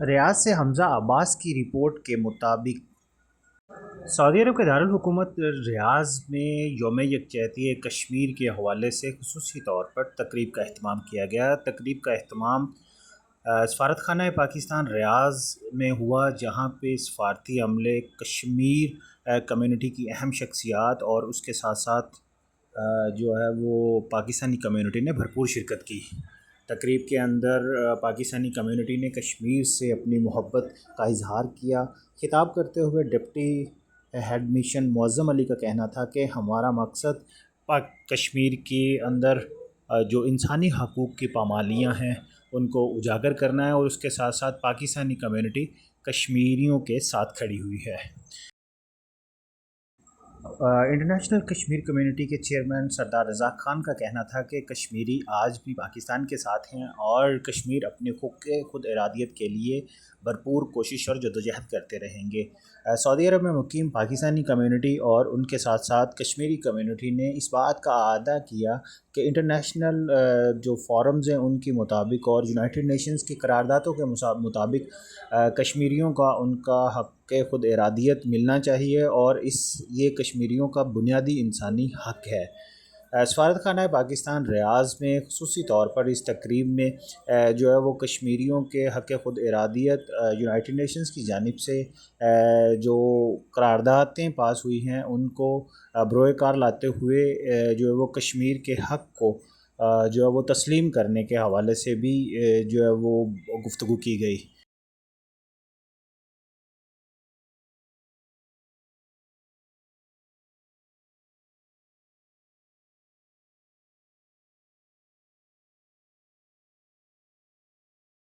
ریاض سے حمزہ عباس کی رپورٹ کے مطابق سعودی عرب کے دارالحکومت ریاض میں یوم یکجہتی کشمیر کے حوالے سے خصوصی طور پر تقریب کا اہتمام کیا گیا۔ تقریب کا اہتمام سفارت خانہ پاکستان ریاض میں ہوا، جہاں پہ سفارتی عملے، کشمیر کمیونٹی کی اہم شخصیات اور اس کے ساتھ ساتھ جو ہے وہ پاکستانی کمیونٹی نے بھرپور شرکت کی۔ تقریب کے اندر پاکستانی کمیونٹی نے کشمیر سے اپنی محبت کا اظہار کیا۔ خطاب کرتے ہوئے ڈپٹی ہیڈ مشن معظم علی کا کہنا تھا کہ ہمارا مقصد کشمیر کے اندر جو انسانی حقوق کی پامالیاں ہیں ان کو اجاگر کرنا ہے، اور اس کے ساتھ ساتھ پاکستانی کمیونٹی کشمیریوں کے ساتھ کھڑی ہوئی ہے۔ انٹرنیشنل کشمیر کمیونٹی کے چیئرمین سردار رزاق خان کا کہنا تھا کہ کشمیری آج بھی پاکستان کے ساتھ ہیں اور کشمیر اپنے خود ارادیت کے لیے بھرپور کوشش اور جدوجہد کرتے رہیں گے۔ سعودی عرب میں مقیم پاکستانی کمیونٹی اور ان کے ساتھ ساتھ کشمیری کمیونٹی نے اس بات کا اعادہ کیا کہ انٹرنیشنل جو فورمز ہیں ان کے مطابق اور یونائٹڈ نیشنز کی قراردادوں کے مطابق کشمیریوں کا ان کا حق خود ارادیت ملنا چاہیے، اور یہ کشمیریوں کا بنیادی انسانی حق ہے۔ سفارت خانہ پاکستان ریاض میں خصوصی طور پر اس تقریب میں جو ہے وہ کشمیریوں کے حق خود ارادیت یونائٹڈ نیشنز کی جانب سے جو قراردادیں پاس ہوئی ہیں ان کو بروئے کار لاتے ہوئے جو ہے وہ کشمیر کے حق کو جو ہے وہ تسلیم کرنے کے حوالے سے بھی جو ہے وہ گفتگو کی گئی۔